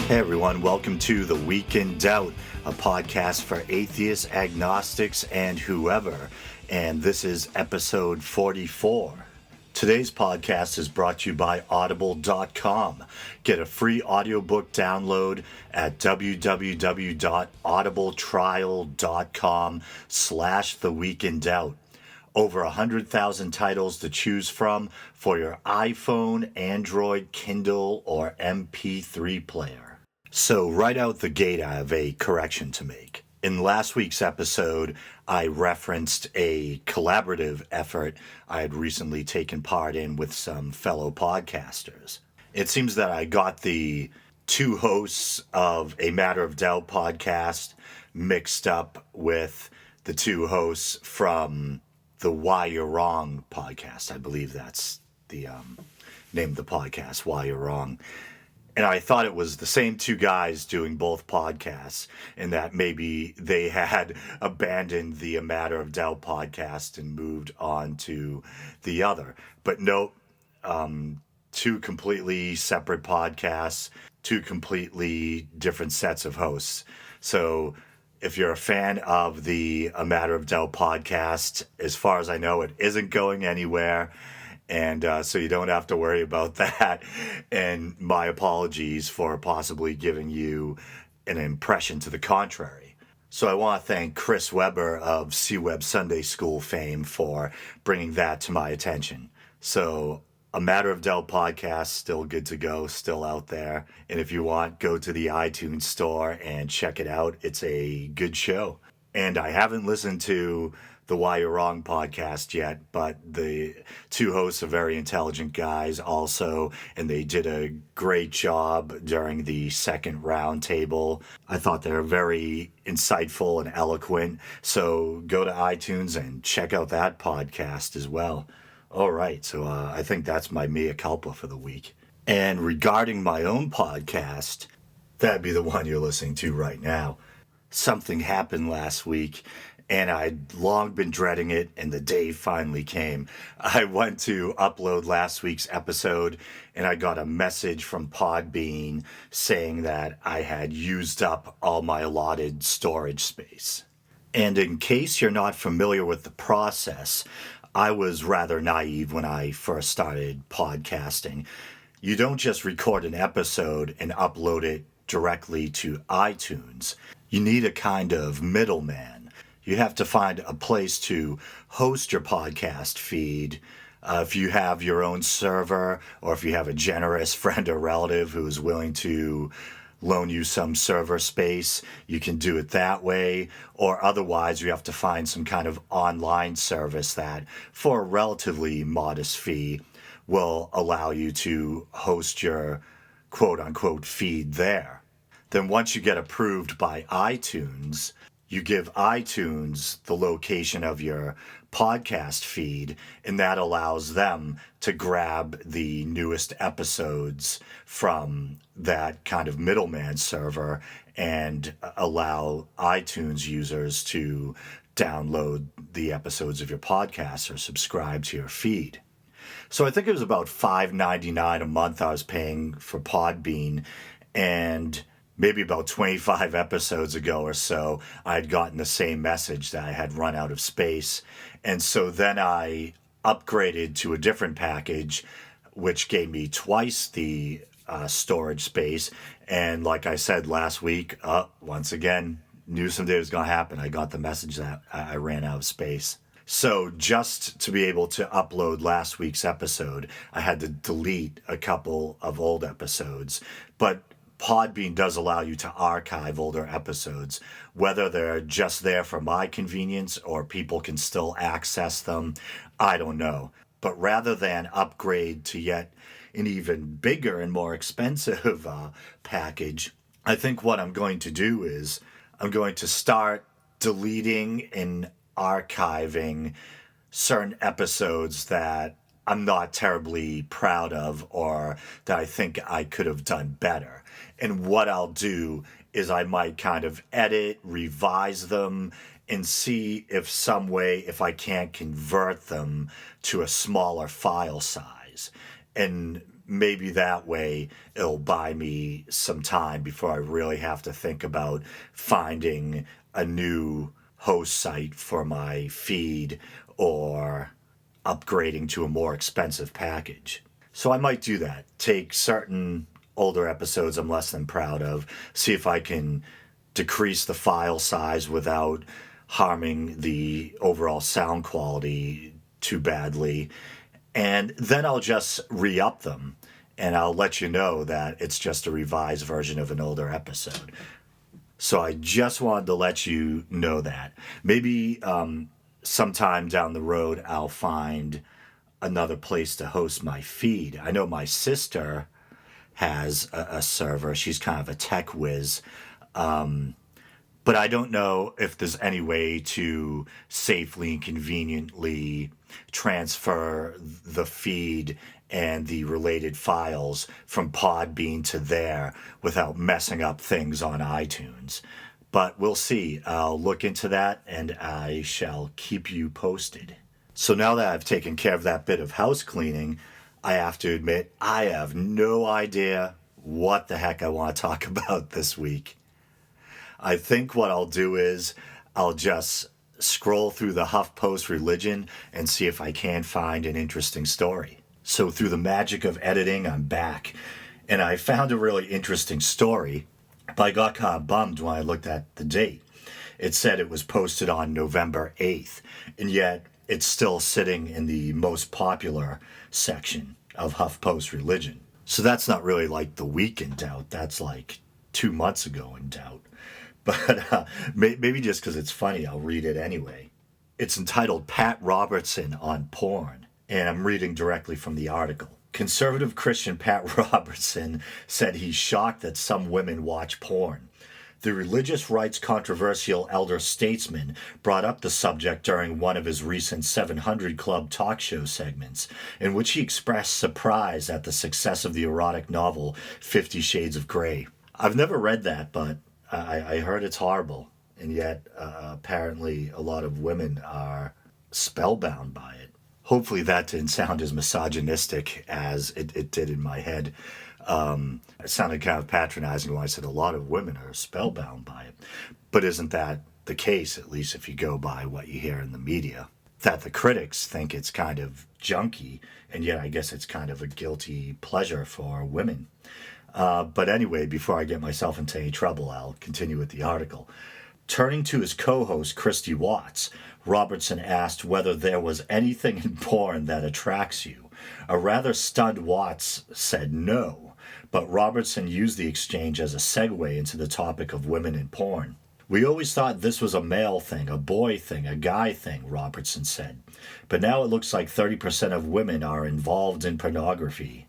Hey everyone, welcome to The Week in Doubt, a podcast for atheists, agnostics, and whoever. And this is episode 44. Today's podcast is brought to you by Audible.com. Get a free audiobook download at www.audibletrial.com/The Week in Doubt. Over 100,000 titles to choose from for your iPhone, Android, Kindle, or MP3 player. So right out the gate, I have a correction to make. In last week's episode, I referenced a collaborative effort I had recently taken part in with some fellow podcasters. It seems that I got the two hosts of a Matter of Doubt podcast mixed up with the two hosts from the Why You're Wrong podcast. I believe that's the name of the podcast, Why You're Wrong. And I thought it was the same two guys doing both podcasts, and that maybe they had abandoned the A Matter of Doubt podcast and moved on to the other. But nope, two completely separate podcasts, two completely different sets of hosts. So if you're a fan of the A Matter of Doubt podcast, as far as I know, it isn't going anywhere. And so you don't have to worry about that. And my apologies for possibly giving you an impression to the contrary. So I want to thank Chris Weber of C-Web Sunday School fame for bringing that to my attention. So A Matter of Doubt podcast, still good to go, still out there. And if you want, go to the iTunes store and check it out. It's a good show. And I haven't listened to the Why You're Wrong podcast yet, but the two hosts are very intelligent guys also, and they did a great job during the second round table. I thought they were very insightful and eloquent, so go to iTunes and check out that podcast as well. All right, so I think that's my mea culpa for the week. And regarding my own podcast, that'd be the one you're listening to right now. Something happened last week, and I'd long been dreading it, and the day finally came. I went to upload last week's episode, and I got a message from Podbean saying that I had used up all my allotted storage space. And in case you're not familiar with the process, I was rather naive when I first started podcasting. You don't just record an episode and upload it directly to iTunes. You need a kind of middleman. You have to find a place to host your podcast feed. If you have your own server, or if you have a generous friend or relative who is willing to loan you some server space, you can do it that way. Or otherwise, you have to find some kind of online service that, for a relatively modest fee, will allow you to host your quote-unquote feed there. Then once you get approved by iTunes, you give iTunes the location of your podcast feed, and that allows them to grab the newest episodes from that kind of middleman server and allow iTunes users to download the episodes of your podcast or subscribe to your feed. So I think it was about $5.99 a month I was paying for Podbean, and maybe about 25 episodes ago or so, I had gotten the same message that I had run out of space. And so then I upgraded to a different package, which gave me twice the storage space. And like I said last week, once again, knew someday it was going to happen. I got the message that I ran out of space. So just to be able to upload last week's episode, I had to delete a couple of old episodes. But Podbean does allow you to archive older episodes, whether they're just there for my convenience or people can still access them, I don't know. But rather than upgrade to yet an even bigger and more expensive package, I think what I'm going to do is I'm going to start deleting and archiving certain episodes that I'm not terribly proud of or that I think I could have done better. And what I'll do is I might kind of edit, revise them, and see if I can't convert them to a smaller file size. And maybe that way it'll buy me some time before I really have to think about finding a new host site for my feed or upgrading to a more expensive package. So I might do that. Take certain older episodes I'm less than proud of, see if I can decrease the file size without harming the overall sound quality too badly. And then I'll just re-up them and I'll let you know that it's just a revised version of an older episode. So I just wanted to let you know that. Maybe sometime down the road I'll find another place to host my feed. I know my sister has a server. She's kind of a tech whiz. But I don't know if there's any way to safely and conveniently transfer the feed and the related files from Podbean to there without messing up things on iTunes. But we'll see. I'll look into that and I shall keep you posted. So now that I've taken care of that bit of house cleaning, I have to admit I have no idea what the heck I want to talk about this week. I think what I'll do is I'll just scroll through the HuffPost religion and see if I can find an interesting story. So through the magic of editing, I'm back. And I found a really interesting story, but I got kind of bummed when I looked at the date. It said it was posted on November 8th, and yet it's still sitting in the most popular section of HuffPost religion. So that's not really like the week in doubt. That's like 2 months ago in doubt. But maybe just because it's funny, I'll read it anyway. It's entitled Pat Robertson on Porn, and I'm reading directly from the article. Conservative Christian Pat Robertson said he's shocked that some women watch porn. The religious rights controversial elder statesman brought up the subject during one of his recent 700 Club talk show segments, in which he expressed surprise at the success of the erotic novel 50 Shades of Grey. I've never read that, but I heard it's horrible, and yet apparently a lot of women are spellbound by it. Hopefully that didn't sound as misogynistic as it did in my head. It sounded kind of patronizing when I said a lot of women are spellbound by it. But isn't that the case, at least if you go by what you hear in the media? That the critics think it's kind of junky, and yet I guess it's kind of a guilty pleasure for women. But anyway, before I get myself into any trouble, I'll continue with the article. Turning to his co-host, Christy Watts, Robertson asked whether there was anything in porn that attracts you. A rather stunned Watts said no, but Robertson used the exchange as a segue into the topic of women in porn. We always thought this was a male thing, a boy thing, a guy thing, Robertson said. But now it looks like 30% of women are involved in pornography.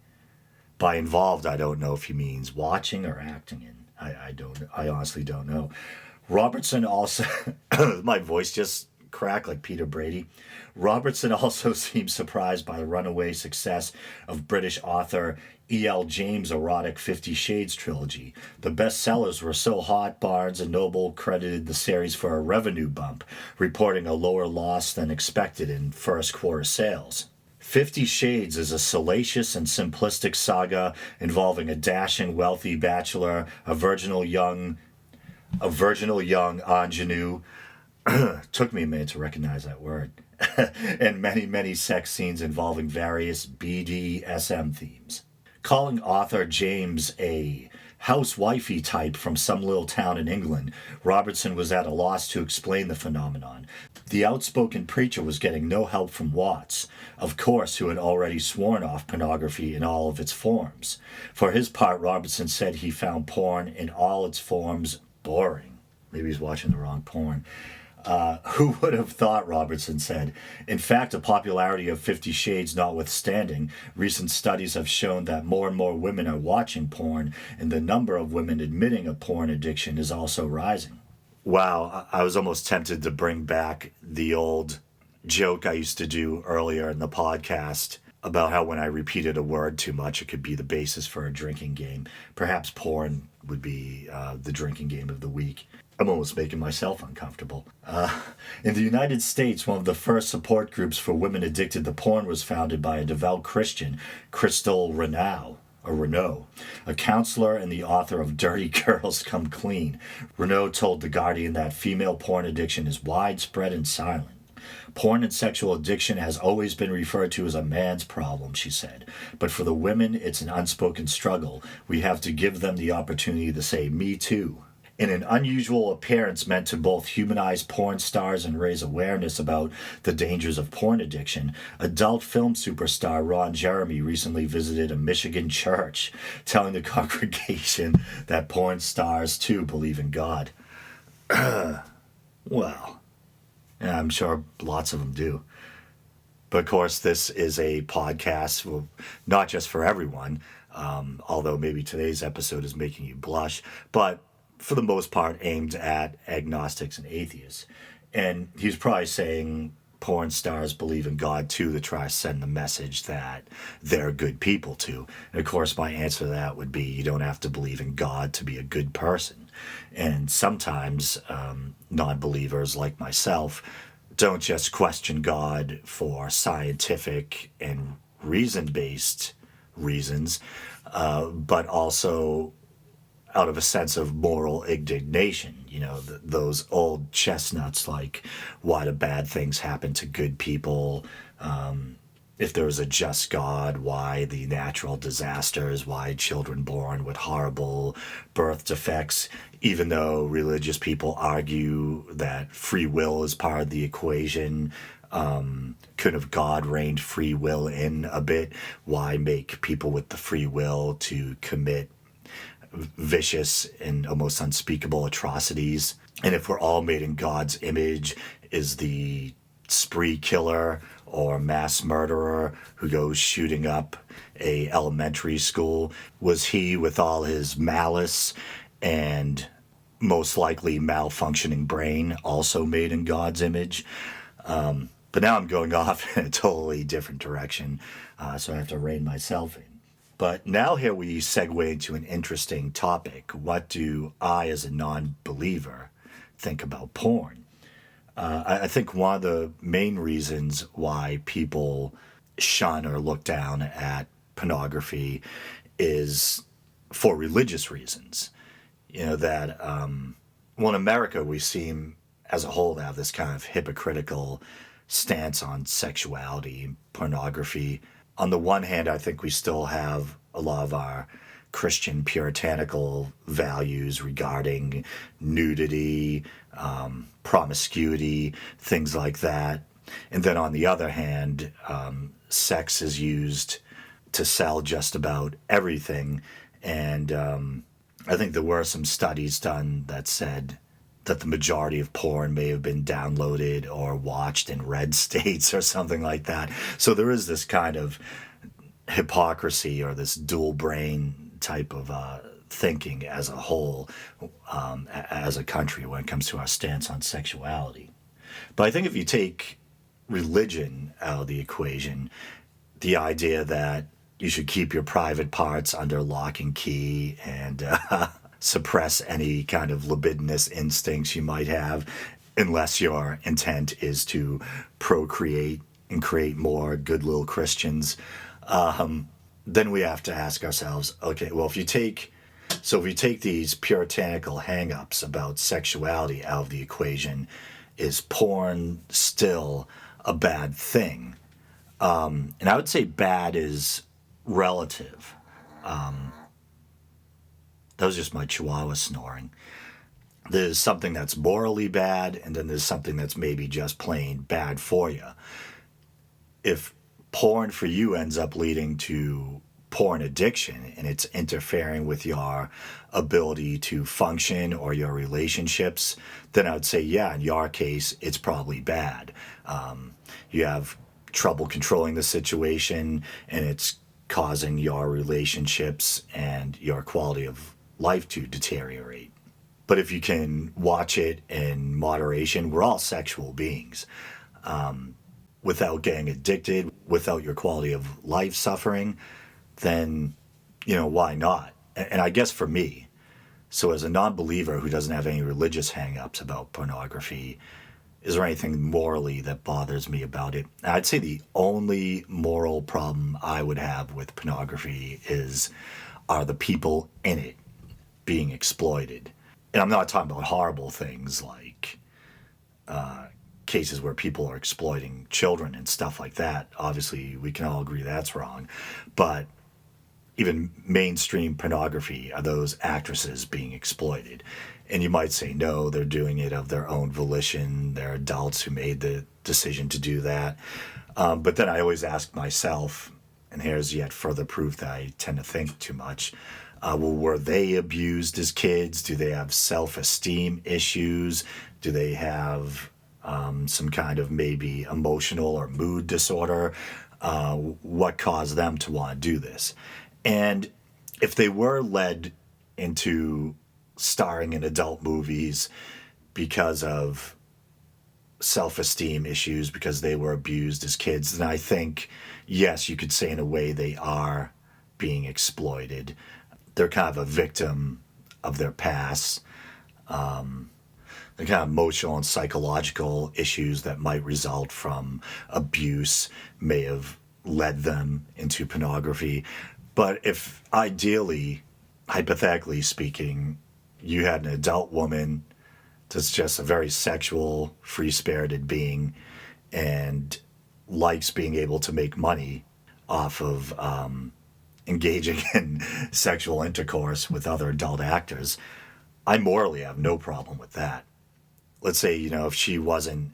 By involved, I don't know if he means watching or acting in. I honestly don't know. Robertson also, my voice just cracked like Peter Brady. Robertson also seemed surprised by the runaway success of British author E.L. James' erotic 50 Shades trilogy. The bestsellers were so hot, Barnes and Noble credited the series for a revenue bump, reporting a lower loss than expected in first quarter sales. 50 Shades is a salacious and simplistic saga involving a dashing, wealthy bachelor, a virginal young ingenue. Took me a minute to recognize that word. And many, many sex scenes involving various BDSM themes. Calling author James a housewifey type from some little town in England, Robertson was at a loss to explain the phenomenon. The outspoken preacher was getting no help from Watts, of course, who had already sworn off pornography in all of its forms. For his part, Robertson said he found porn in all its forms boring. Maybe he's watching the wrong porn. Who would have thought, Robertson said. In fact, the popularity of 50 Shades notwithstanding, recent studies have shown that more and more women are watching porn, and the number of women admitting a porn addiction is also rising. Wow, I was almost tempted to bring back the old joke I used to do earlier in the podcast about how when I repeated a word too much, it could be the basis for a drinking game. Perhaps porn would be the drinking game of the week. I'm almost making myself uncomfortable. In the United States, one of the first support groups for women addicted to porn was founded by a devout Christian, Crystal Renault, a counselor and the author of Dirty Girls Come Clean. Renault told The Guardian that female porn addiction is widespread and silent. Porn and sexual addiction has always been referred to as a man's problem, she said. But for the women, it's an unspoken struggle. We have to give them the opportunity to say, me too. In an unusual appearance meant to both humanize porn stars and raise awareness about the dangers of porn addiction, adult film superstar Ron Jeremy recently visited a Michigan church, telling the congregation that porn stars too believe in God. Well, yeah, I'm sure lots of them do. But of course, this is a podcast, well, not just for everyone, although maybe today's episode is making you blush, but for the most part aimed at agnostics and atheists. And he's probably saying porn stars believe in God too, to try to send the message that they're good people too. And of course, my answer to that would be you don't have to believe in God to be a good person. And sometimes non-believers like myself don't just question God for scientific and reason-based reasons, but also out of a sense of moral indignation. You know, those old chestnuts like, why do bad things happen to good people? If there was a just God, why the natural disasters? Why children born with horrible birth defects? Even though religious people argue that free will is part of the equation, could have God reined free will in a bit? Why make people with the free will to commit vicious and almost unspeakable atrocities? And if we're all made in God's image, is the spree killer or mass murderer who goes shooting up a elementary school, was he, with all his malice and most likely malfunctioning brain, also made in God's image? But now I'm going off in a totally different direction, so I have to rein myself in. But now here we segue into an interesting topic. What do I, as a non-believer, think about porn? I think one of the main reasons why people shun or look down at pornography is for religious reasons. You know, that, well, in America, we seem as a whole to have this kind of hypocritical stance on sexuality and pornography. On the one hand, I think we still have a lot of our Christian puritanical values regarding nudity, promiscuity, things like that. And then on the other hand, sex is used to sell just about everything. And I think there were some studies done that said that the majority of porn may have been downloaded or watched in red states or something like that. So there is this kind of hypocrisy or this dual brain type of thinking as a whole, as a country, when it comes to our stance on sexuality. But I think if you take religion out of the equation, the idea that you should keep your private parts under lock and key and suppress any kind of libidinous instincts you might have, unless your intent is to procreate and create more good little Christians, then we have to ask ourselves, okay, well, if you take these puritanical hang-ups about sexuality out of the equation, is porn still a bad thing? And I would say bad is relative. That was just my chihuahua snoring. There's something that's morally bad, and then there's something that's maybe just plain bad for you. If porn for you ends up leading to porn addiction and it's interfering with your ability to function or your relationships, then I would say, yeah, in your case, it's probably bad. You have trouble controlling the situation, and it's causing your relationships and your quality of life to deteriorate. But if you can watch it in moderation, we're all sexual beings. Without getting addicted, without your quality of life suffering, then, why not? And I guess for me, So as a non-believer who doesn't have any religious hang-ups about pornography, is there anything morally that bothers me about it? I'd say the only moral problem I would have with pornography are the people in it being exploited. And I'm not talking about horrible things like cases where people are exploiting children and stuff like that. Obviously, we can all agree that's wrong. But even mainstream pornography, are those actresses being exploited? And you might say, no, they're doing it of their own volition. They're adults who made the decision to do that. But then I always ask myself, and here's yet further proof that I tend to think too much. Well, were they abused as kids? Do they have self-esteem issues? Do they have some kind of maybe emotional or mood disorder? What caused them to want to do this? And if they were led into starring in adult movies because of self-esteem issues, because they were abused as kids, then I think, yes, you could say in a way they are being exploited. They're kind of a victim of their past. The kind of emotional and psychological issues that might result from abuse may have led them into pornography. But if ideally, hypothetically speaking, you had an adult woman that's just a very sexual, free-spirited being and likes being able to make money off of engaging in sexual intercourse with other adult actors, I morally have no problem with that. Let's say, if she wasn't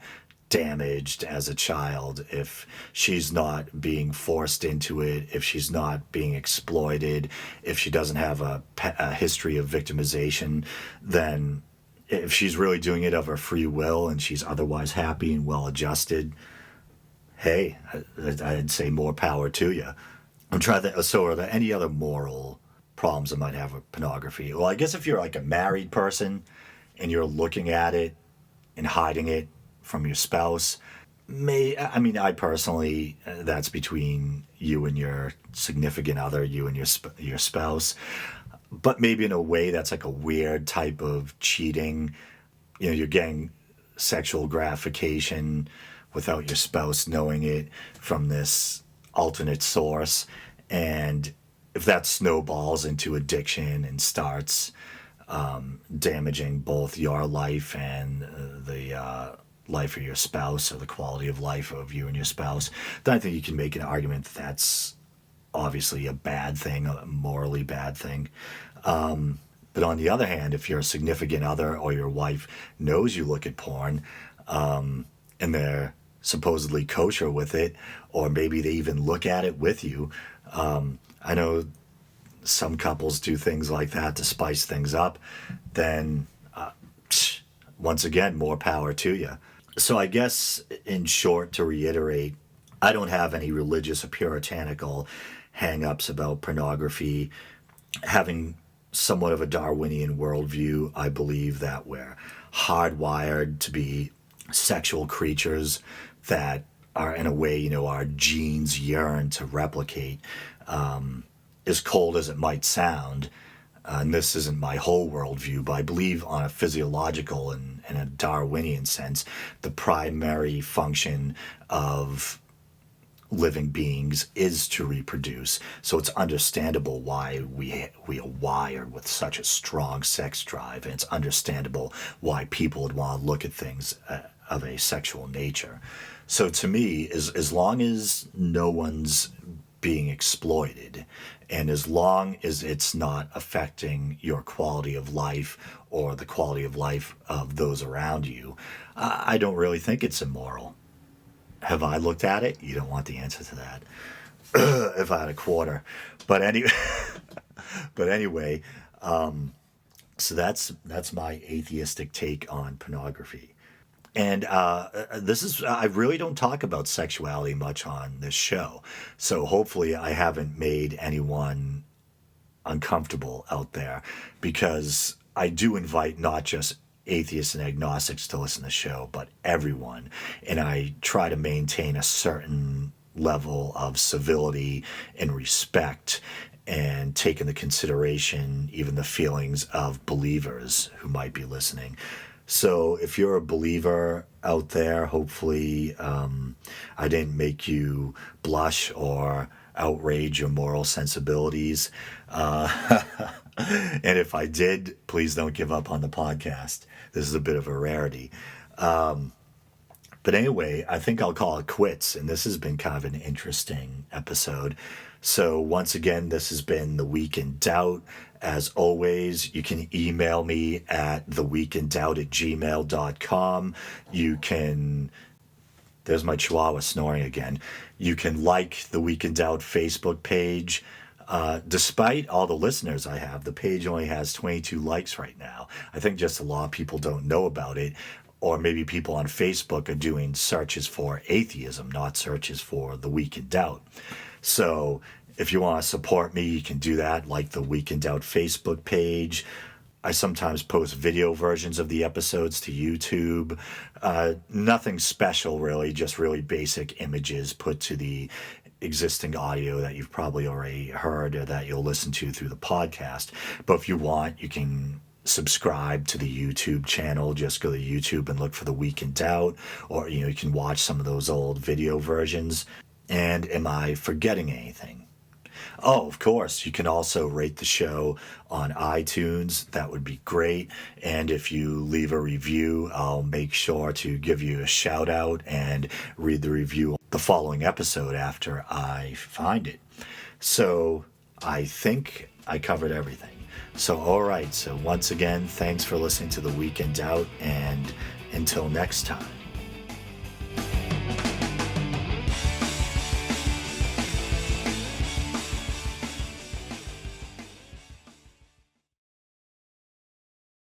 damaged as a child, if she's not being forced into it, if she's not being exploited, if she doesn't have a history of victimization, then if she's really doing it of her free will and she's otherwise happy and well adjusted, hey, I'd say more power to you. I'm trying to. So, are there any other moral problems I might have with pornography? Well, I guess if you're like a married person and you're looking at it and hiding it from your spouse, I personally, that's between you and your significant other, you and your spouse. But maybe in a way that's like a weird type of cheating. You're getting sexual gratification without your spouse knowing it from this alternate source. And if that snowballs into addiction and starts damaging both your life and the life of your spouse, or the quality of life of you and your spouse, then I think you can make an argument that that's obviously a bad thing, a morally bad thing. But on the other hand, if your significant other or your wife knows you look at porn, and they're supposedly kosher with it, or maybe they even look at it with you, I know some couples do things like that to spice things up, then once again, more power to you. So I guess, in short, to reiterate, I don't have any religious or puritanical hang-ups about pornography. Having somewhat of a Darwinian worldview, I believe that we're hardwired to be sexual creatures that are, in a way, our genes yearn to replicate. As cold as it might sound, and this isn't my whole worldview, but I believe on a physiological and a Darwinian sense, the primary function of living beings is to reproduce. So it's understandable why we are wired with such a strong sex drive, and it's understandable why people would want to look at things of a sexual nature. So to me, as long as no one's being exploited, and as long as it's not affecting your quality of life or the quality of life of those around you, I don't really think it's immoral. Have I looked at it? You don't want the answer to that. If I had a quarter. But anyway, so that's my atheistic take on pornography. And I really don't talk about sexuality much on this show. So hopefully I haven't made anyone uncomfortable out there, because I do invite not just atheists and agnostics to listen to the show, but everyone. And I try to maintain a certain level of civility and respect. and take into consideration even the feelings of believers who might be listening. So if you're a believer out there, hopefully I didn't make you blush or outrage your moral sensibilities. And if I did, please don't give up on the podcast. This is a bit of a rarity. But anyway, I think I'll call it quits. And this has been kind of an interesting episode. So once again, this has been The Week in Doubt. As always, you can email me at theweekindoubt@gmail.com. You can... There's my chihuahua snoring again. You can like the Week in Doubt Facebook page. Despite all the listeners I have, the page only has 22 likes right now. I think just a lot of people don't know about it. Or maybe people on Facebook are doing searches for atheism, not searches for the Week in Doubt. So if you want to support me, you can do that, like the Week in Doubt Facebook page. I sometimes post video versions of the episodes to YouTube. Nothing special, really, just really basic images put to the existing audio that you've probably already heard or that you'll listen to through the podcast. But if you want, you can subscribe to the YouTube channel. Just go to YouTube and look for The Week in Doubt, or you can watch some of those old video versions. And am I forgetting anything? Oh, of course, you can also rate the show on iTunes. That would be great. And if you leave a review, I'll make sure to give you a shout out and read the review the following episode after I find it. So I think I covered everything. So, all right. So once again, thanks for listening to The Week in Doubt, and until next time.